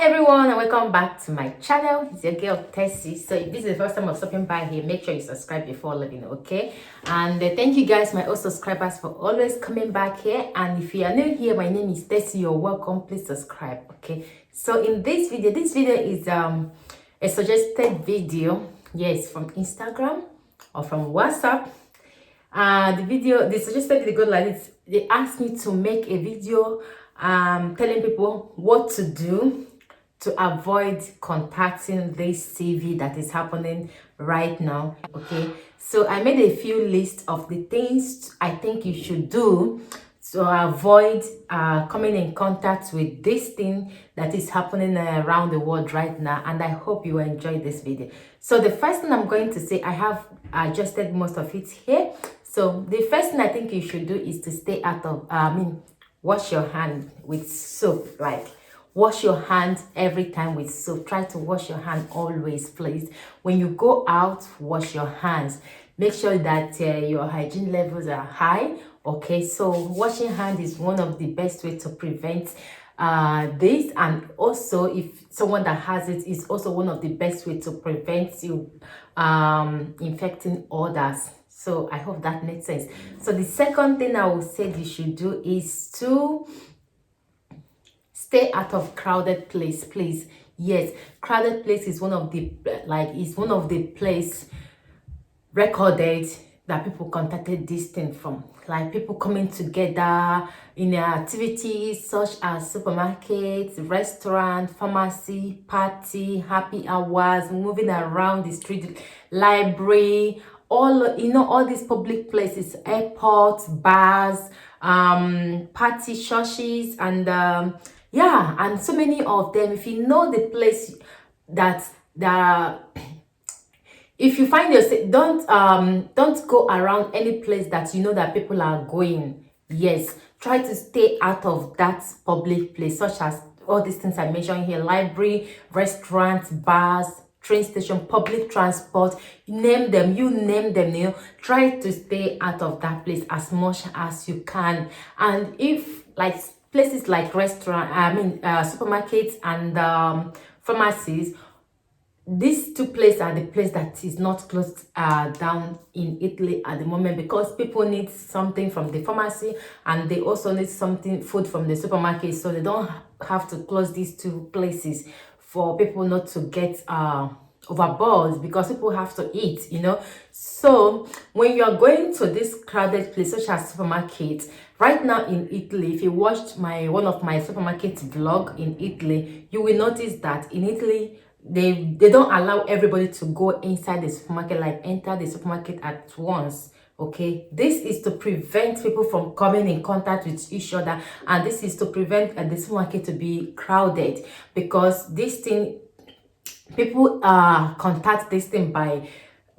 everyone, and welcome back to my channel. It's your girl Tessy. So if this is the first time of stopping by here, make sure you subscribe before leaving, okay? And thank you guys, my old subscribers, for always coming back here. And if you are new here, my name is Tessy. You're welcome. Please subscribe, okay? So in this video is a suggested video, yes, from Instagram or from WhatsApp. The suggested video go like this. They asked me to make a video telling people what to do to avoid contacting this CV that is happening right now. Okay, so I made a few lists of the things I think you should do to avoid coming in contact with this thing that is happening around the world right now, and I hope you enjoy this video. So the first thing I'm going to say, I have adjusted most of it here. So the first thing I think you should do is to stay out of wash your hand with soap. Like, wash your hands every time with soap. Try to wash your hand always, please. When you go out, wash your hands. Make sure that your hygiene levels are high. Okay, so washing hands is one of the best way to prevent this, and also if someone that has it is also one of the best way to prevent you infecting others. So I hope that makes sense. So the second thing I would say you should do is to stay out of crowded place, please. Yes, crowded place is one of the place recorded that people contacted this thing from. Like people coming together in activities such as supermarkets, restaurant, pharmacy, party, happy hours, moving around the street, library, all these public places, airports, bars, party, churches, and yeah, and so many of them. If you know the place if you find yourself, don't go around any place that you know that people are going. Yes, try to stay out of that public place, such as all these things I mentioned here: library, restaurants, bars, train station, public transport. You name them. Try to stay out of that place as much as you can. And if like places like supermarkets and pharmacies, these two places are the place that is not closed down in Italy at the moment, because people need something from the pharmacy and they also need food from the supermarket, so they don't have to close these two places for people not to get overboard, because people have to eat, So when you're going to this crowded place such as supermarket right now in Italy, if you watched one of my supermarket vlog in Italy, you will notice that in Italy they don't allow everybody to go inside the supermarket, like enter the supermarket at once. Okay, this is to prevent people from coming in contact with each other, and this is to prevent the supermarket to be crowded, because this thing, people contact this thing by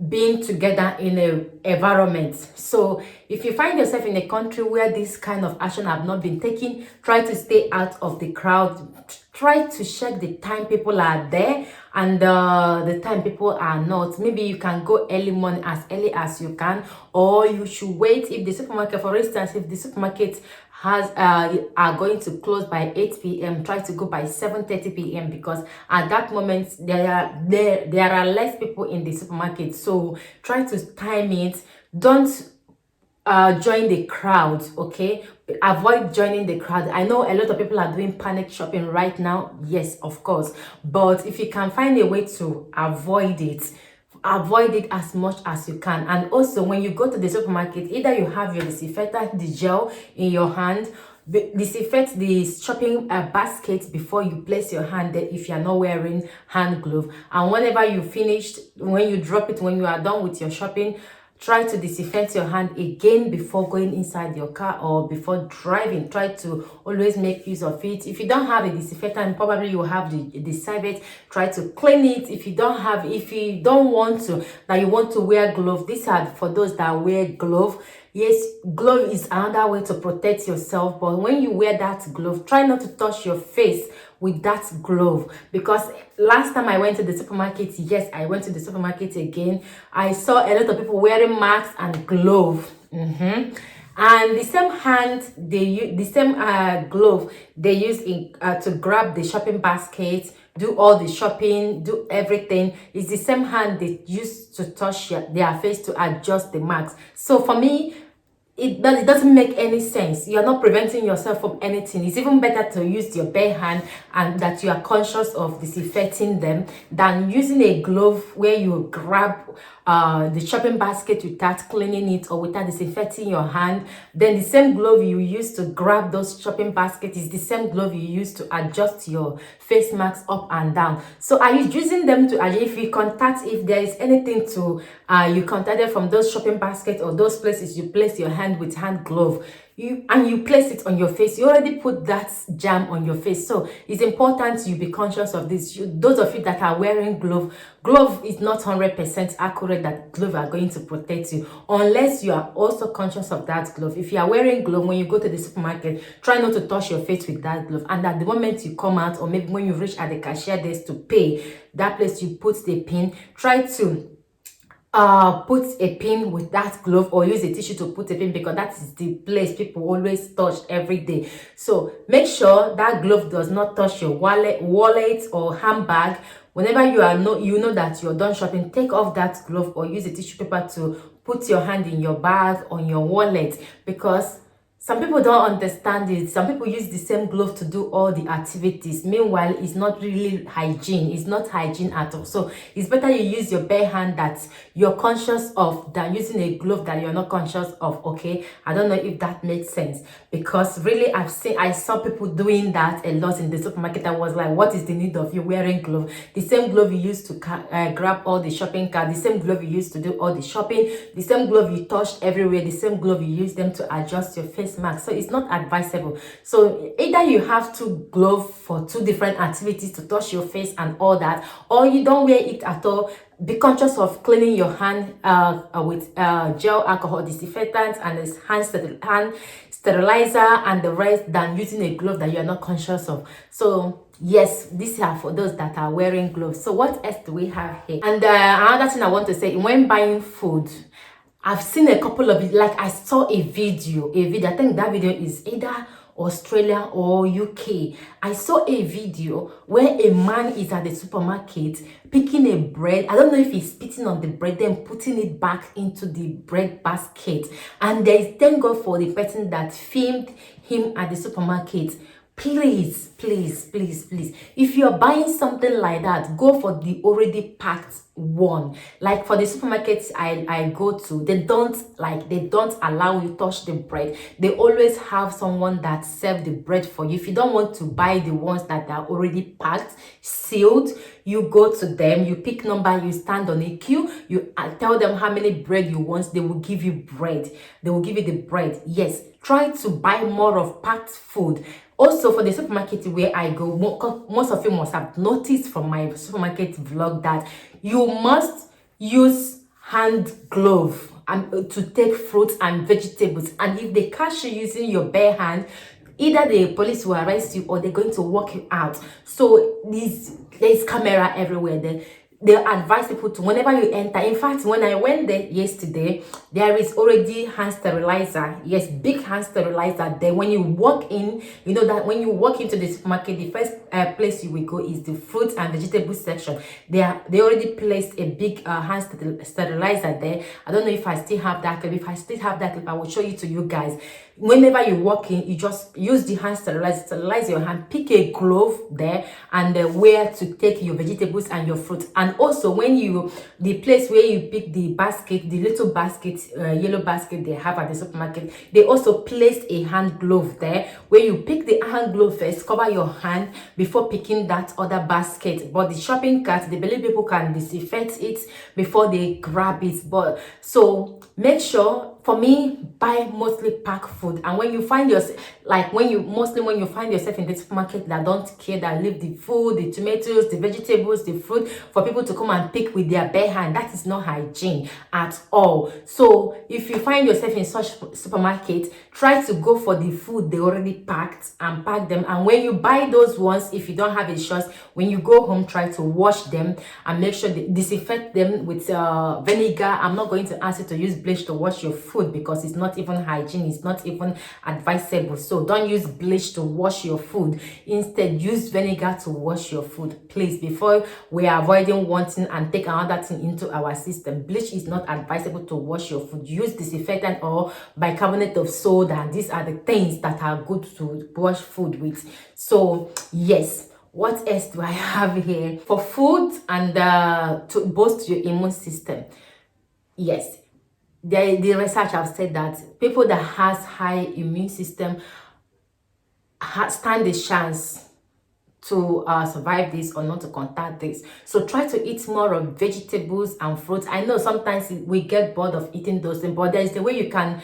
being together in a environment. So if you find yourself in a country where this kind of action have not been taken, try to stay out of the crowd. Try to check the time people are there and the time people are not. Maybe you can go early morning, as early as you can, or you should wait. If the supermarket, for instance, if the supermarket are going to close by 8 p.m, try to go by 7:30 p.m, because at that moment there are less people in the supermarket. So try to time it. Don't join the crowd. Okay, avoid joining the crowd. I know a lot of people are doing panic shopping right now, yes, of course, but if you can find a way to avoid it as much as you can. And also, when you go to the supermarket, either you have your disinfectant, the gel in your hand, disinfect the shopping basket before you place your hand there if you're not wearing hand glove. And whenever you finished, when you drop it, when you are done with your shopping, try to disinfect your hand again before going inside your car or before driving. Try to always make use of it. If you don't have a disinfectant, probably you have the serviette. Try to clean it. If you don't want to, that you want to wear glove, these are for those that wear glove. Yes, glove is another way to protect yourself, but when you wear that glove, try not to touch your face with that glove, because last time I went to the supermarket, yes, I went to the supermarket again, I saw a lot of people wearing masks and glove. And the same hand they use, the same glove they use in to grab the shopping basket, do all the shopping, do everything, is the same hand they use to touch their face to adjust the marks. So for me, it doesn't make any sense. You're not preventing yourself from anything. It's even better to use your bare hand and that you are conscious of disinfecting them than using a glove where you grab the shopping basket without cleaning it or without disinfecting your hand. Then the same glove you use to grab those shopping baskets is the same glove you use to adjust your face masks up and down. So are you using them to adjust? If there is anything to you contacted from those shopping baskets or those places you place your hand with hand glove, you place it on your face, you already put that jam on your face. So it's important you be conscious of this. Those of you that are wearing glove is not 100% accurate that glove are going to protect you unless you are also conscious of that glove. If you are wearing glove when you go to the supermarket, try not to touch your face with that glove, and at the moment you come out, or maybe when you reach at the cashier desk to pay, that place you put the pin, try to put a pin with that glove, or use a tissue to put a pin, because that is the place people always touch every day. So make sure that glove does not touch your wallet or handbag. Whenever you know that you're done shopping, take off that glove or use a tissue paper to put your hand in your bag, on your wallet, because some people don't understand it. Some people use the same glove to do all the activities. Meanwhile, it's not really hygiene. It's not hygiene at all. So it's better you use your bare hand that you're conscious of than using a glove that you're not conscious of. Okay, I don't know if that makes sense, because really I saw people doing that a lot in the supermarket. I was like, what is the need of you wearing glove? The same glove you use to grab all the shopping cart, the same glove you use to do all the shopping, the same glove you touched everywhere, the same glove you use them to adjust your face mask. So it's not advisable. So either you have two gloves for two different activities to touch your face and all that, or you don't wear it at all. Be conscious of cleaning your hand with gel alcohol disinfectant and hand sterilizer and the rest, than using a glove that you are not conscious of. So yes, these are for those that are wearing gloves. So what else do we have here? And another thing I want to say, when buying food, I've seen a couple of it. Like I saw a video. I think that video is either Australia or UK. I saw a video where a man is at the supermarket picking a bread. I don't know if he's spitting on the bread, then putting it back into the bread basket. And there is, thank God for the person that filmed him at the supermarket. Please, if you're buying something like that, go for the already packed one. Like for the supermarkets I go to, they don't allow you touch the bread. They always have someone that serve the bread for you. If you don't want to buy the ones that are already packed, sealed, you go to them, you pick number, you stand on a queue, you tell them how many bread you want, they will give you bread. They will give you the bread. Yes, try to buy more of packed food. Also, for the supermarket where I go, most of you must have noticed from my supermarket vlog that you must use hand glove and to take fruits and vegetables. And if they catch you using your bare hand, either the police will arrest you or they're going to walk you out. So there's camera everywhere. They advise people to, whenever you enter, in fact, when I went there yesterday, there is already hand sterilizer. Yes, big hand sterilizer there. When you walk in, you know that when you walk into the supermarket, the first place you will go is the fruits and vegetables section. They already placed a big hand sterilizer there. I don't know if I still have that clip. If I still have that clip, I will show it to you guys. Whenever you walk in, you just use the hand sterilizer, sterilize your hand, pick a glove there, and where to take your vegetables and your fruit. And also, when the place where you pick the basket, the little basket, yellow basket they have at the supermarket, they also placed a hand glove there where you pick the hand glove first, cover your hand before picking that other basket. But the shopping cart, they believe people can disinfect it before they grab it. But so make sure, for me, buy mostly packed food. And when you find yourself, when you find yourself in the supermarket that don't care, that leave the food, the tomatoes, the vegetables, the fruit for people to come and pick with their bare hand, that is not hygiene at all. So if you find yourself in such supermarket, try to go for the food they already packed and pack them. And when you buy those ones, if you don't have a choice, when you go home, try to wash them and make sure they disinfect them with vinegar. I'm not going to ask you to use bleach to wash your food, food because it's not even hygiene, it's not even advisable. So don't use bleach to wash your food. Instead, use vinegar to wash your food, please, before we are avoiding one thing and take another thing into our system. Bleach is not advisable to wash your food. Use disinfectant or bicarbonate of soda. These are the things that are good to wash food with. So yes, what else do I have here for food and to boost your immune system? Yes, the research have said that people that has high immune system stand a chance to survive this or not to contact this. So try to eat more of vegetables and fruits. I know sometimes we get bored of eating those things, but there is a way you can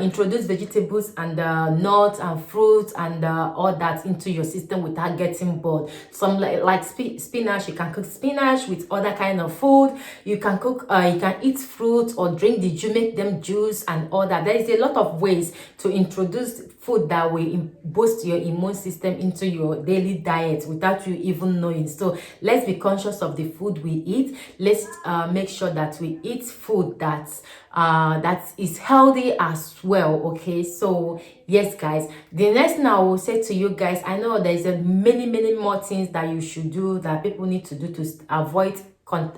introduce vegetables and nuts and fruits and all that into your system without getting bored. Some like spinach, you can cook spinach with other kind of food. You can cook, you can eat fruit or drink the juice, make them juice and all that. There is a lot of ways to introduce food that will boost your immune system into your daily diet without you even knowing. So let's be conscious of the food we eat. Let's make sure that we eat food that is healthy as well. Okay, so yes guys, the next thing I will say to you guys, I know there's many more things that you should do, that people need to do to avoid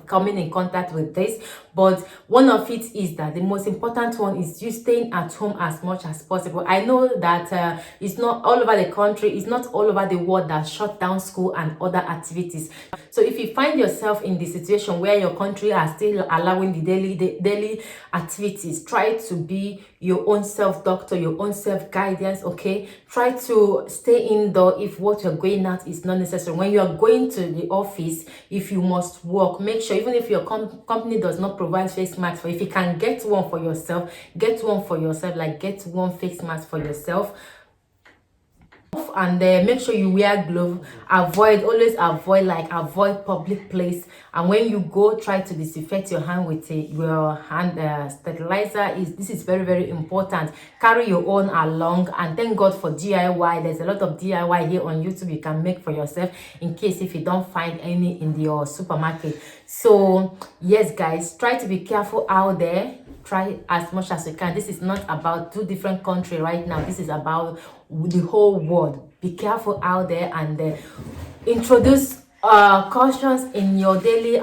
coming in contact with this, but one of it is that the most important one is you staying at home as much as possible. I know that it's not all over the country, it's not all over the world that shut down school and other activities. So if you find yourself in the situation where your country are still allowing the daily activities, try to be your own self doctor, your own self guidance. Okay, try to stay indoor if what you're going out is not necessary. When you are going to the office, if you must work, make sure, even if your company does not provide face masks, for if you can get one for yourself, get one for yourself. Like, get one face mask for yourself, and make sure you wear gloves. Always avoid public place, and when you go, try to disinfect your hand with your hand sterilizer. This is very important. Carry your own along, and thank God for DIY. There's a lot of DIY here on YouTube you can make for yourself in case if you don't find any in your supermarket. So yes guys, try to be careful out there. Try as much as you can. This is not about two different countries right now. This is about the whole world. Be careful out there, and introduce cautions in your daily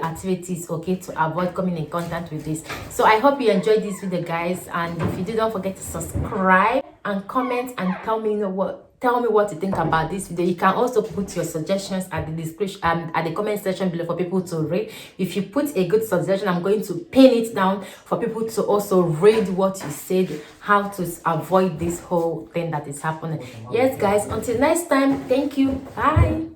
activities, okay, to avoid coming in contact with this. So I hope you enjoyed this video guys, and if you did, don't forget to subscribe and comment and tell me what you think about this video. You can also put your suggestions at the description at the comment section below for people to read. If you put a good suggestion, I'm going to pin it down for people to also read what you said, how to avoid this whole thing that is happening. Yes guys, until next time, thank you, bye.